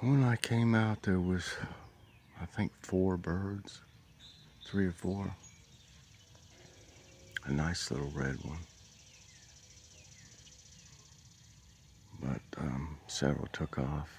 When I came out, there was, I think, 4 birds, 3 or 4. A nice little red one. But several took off.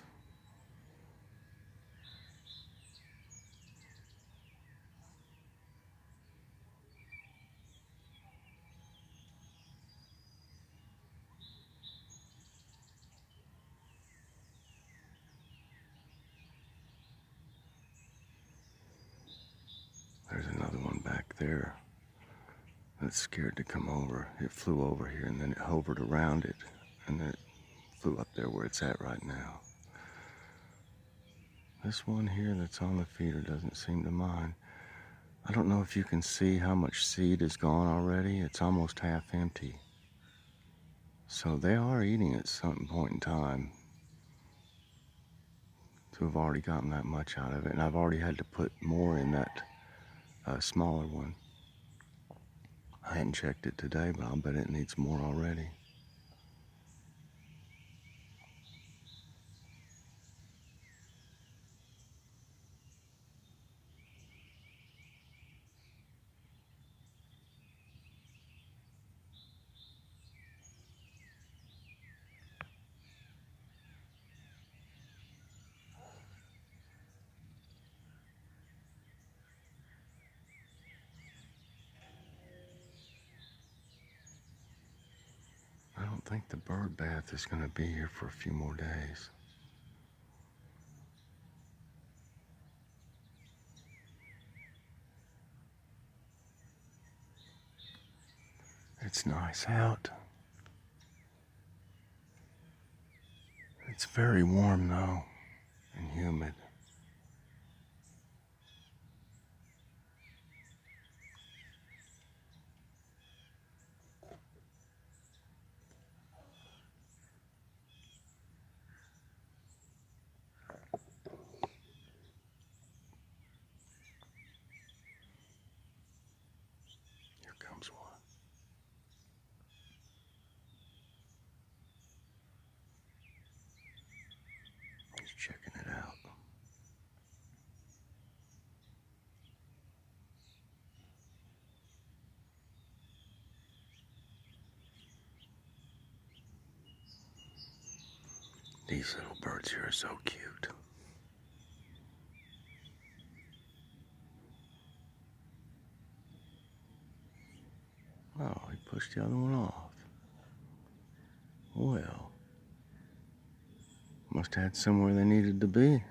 There's another one back there that's scared to come over. It flew over here and then it hovered around it and then it flew up there where it's at right now. This one here that's on the feeder doesn't seem to mind. I don't know if you can see how much seed is gone already. It's almost half empty. So they are eating at some point in time to have already gotten that much out of it. And I've already had to put more in that smaller one. I hadn't checked it today, but I'll bet it needs more already. I don't think the bird bath is going to be here for a few more days. It's nice out. It's very warm though, and humid. Here comes one. He's checking it out. These little birds here are so cute. Oh, he pushed the other one off. Well, must have had somewhere they needed to be.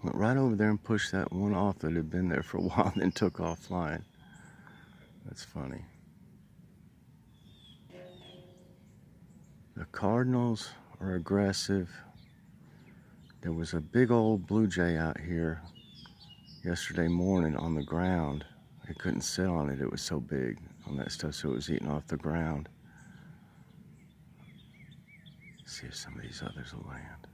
Went right over there and pushed that one off that had been there for a while and then took off flying. That's funny. The Cardinals are aggressive. There was a big old blue jay out here yesterday morning on the ground. It couldn't sit on it. It was so big on that stuff, so it was eating off the ground. Let's see if some of these others will land.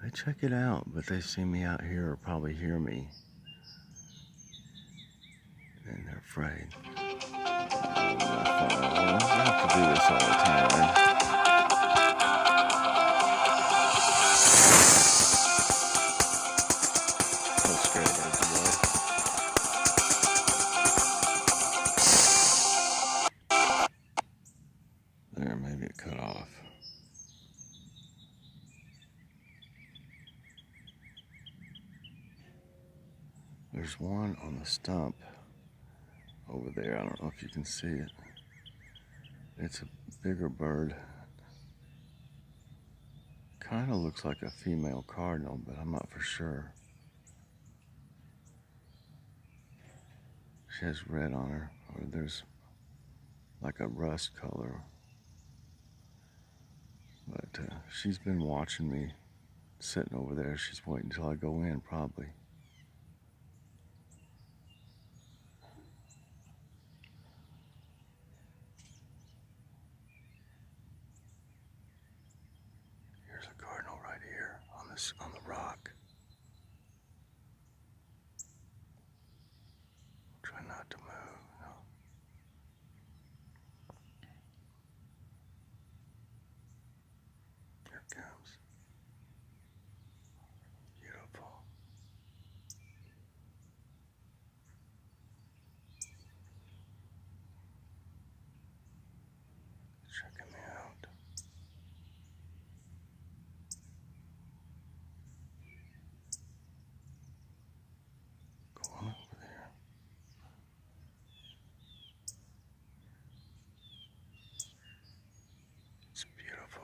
They check it out, but they see me out here or probably hear me. And they're afraid. I have to do this all the time. So scared of the there, maybe it cut off. There's one on the stump over there. I don't know if you can see it. It's a bigger bird. Kind of looks like a female cardinal, but I'm not for sure. She has red on her, or there's like a rust color. But she's been watching me sitting over there. She's waiting until I go in, probably. Here's a cardinal right here on the rock. Try not to move. No. Checking me out. Go on over there. It's beautiful.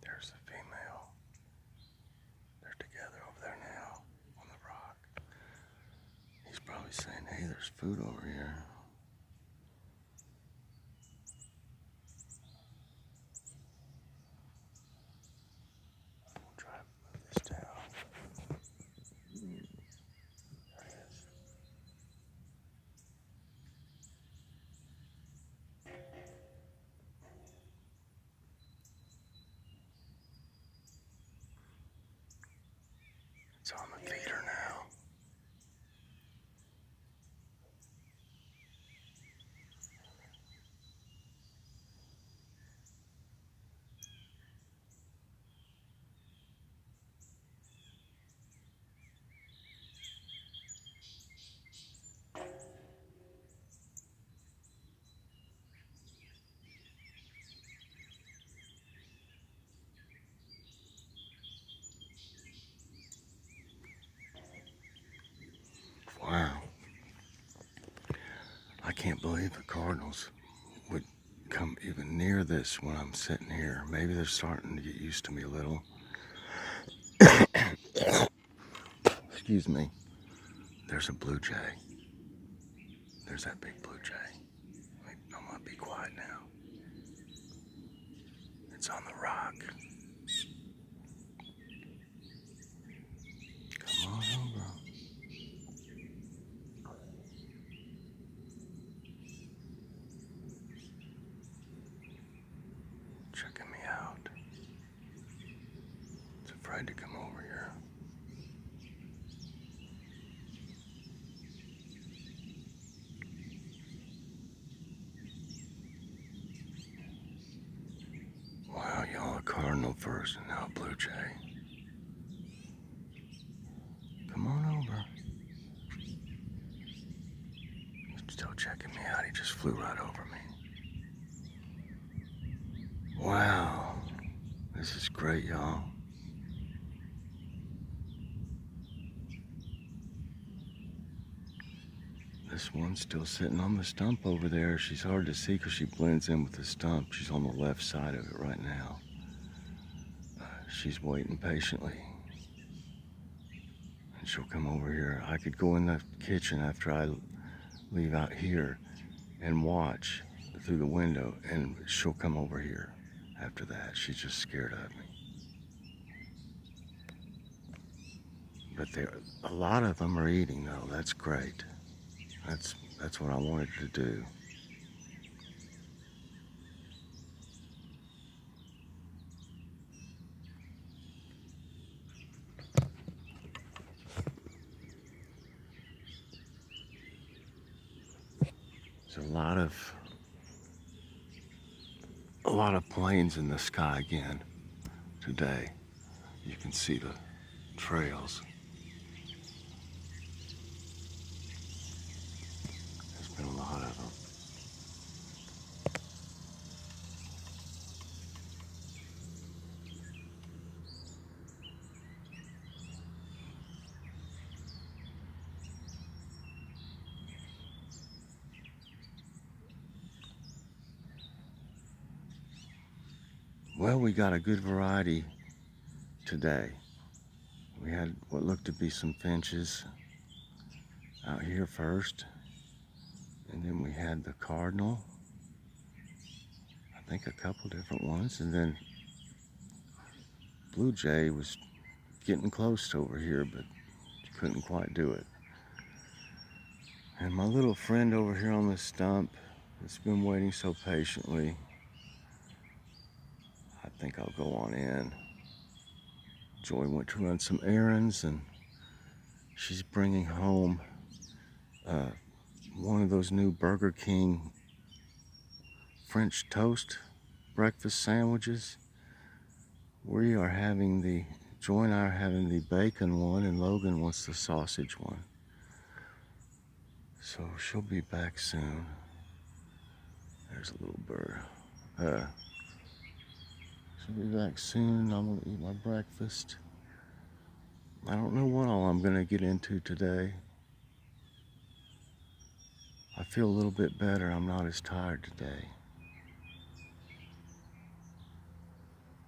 There's the female. They're together over there now on the rock. He's probably saying, hey, there's food over here. We'll try to move this down. There it is. It's on the feeder now. Wow. I can't believe the Cardinals would come even near this when I'm sitting here. Maybe they're starting to get used to me a little. Excuse me. There's a blue jay. There's that big blue jay. I'm gonna be quiet now. It's on the rock. Come on over. Checking me out. It's afraid to come over here. Wow, y'all, a cardinal first and now a blue jay. Come on over. He's still checking me out. He just flew right over me. Wow. This is great, y'all. This one's still sitting on the stump over there. She's hard to see because she blends in with the stump. She's on the left side of it right now. She's waiting patiently. And she'll come over here. I could go in the kitchen after I leave out here and watch through the window, and she'll come over here after that. She's just scared of me. But a lot of them are eating though. That's great. That's what I wanted to do. There's a lot of planes in the sky again today. You can see the trails. There's been a lot of them. Well, we got a good variety today. We had what looked to be some finches out here first, and then we had the cardinal, I think a couple different ones, and then blue jay was getting close over here, but she couldn't quite do it. And my little friend over here on the stump that's been waiting so patiently, I think I'll go on in. Joy went to run some errands, and she's bringing home one of those new Burger King French toast breakfast sandwiches. We are having Joy and I are having the bacon one, and Logan wants the sausage one. So she'll be back soon. There's a little bird. She'll be back soon. I'm gonna eat my breakfast. I don't know what all I'm gonna get into today. I feel a little bit better. I'm not as tired today.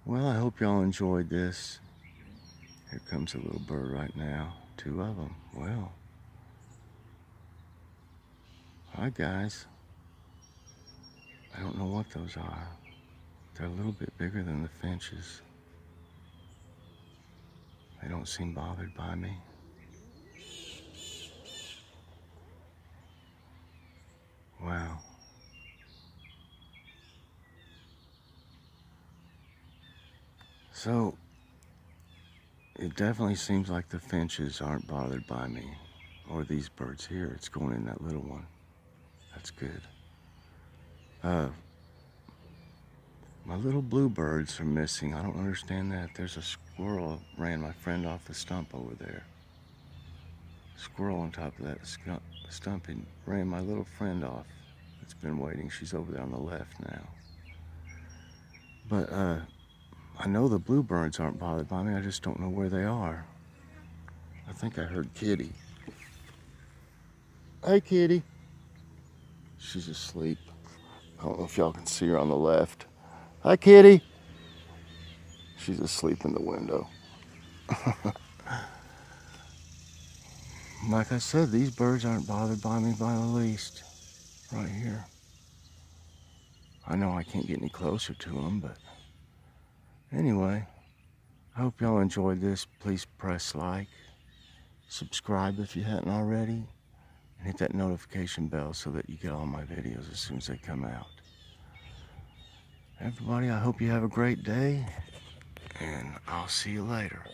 Well, I hope y'all enjoyed this. Here comes a little bird right now. 2 of them. Well, hi guys. I don't know what those are. They're a little bit bigger than the finches. They don't seem bothered by me. Wow. So, it definitely seems like the finches aren't bothered by me, or these birds here. It's going in that little one. That's good. My little bluebirds are missing. I don't understand that. There's a squirrel ran my friend off the stump over there. Squirrel on top of that stump and ran my little friend off. It's been waiting. She's over there on the left now. But I know the bluebirds aren't bothered by me. I just don't know where they are. I think I heard Kitty. Hey, Kitty. She's asleep. I don't know if y'all can see her on the left. Hi, Kitty. She's asleep in the window. Like I said, these birds aren't bothered by me by the least. Right here. I know I can't get any closer to them, but anyway, I hope y'all enjoyed this. Please press like, subscribe if you hadn't already, and hit that notification bell so that you get all my videos as soon as they come out. Everybody, I hope you have a great day, and I'll see you later.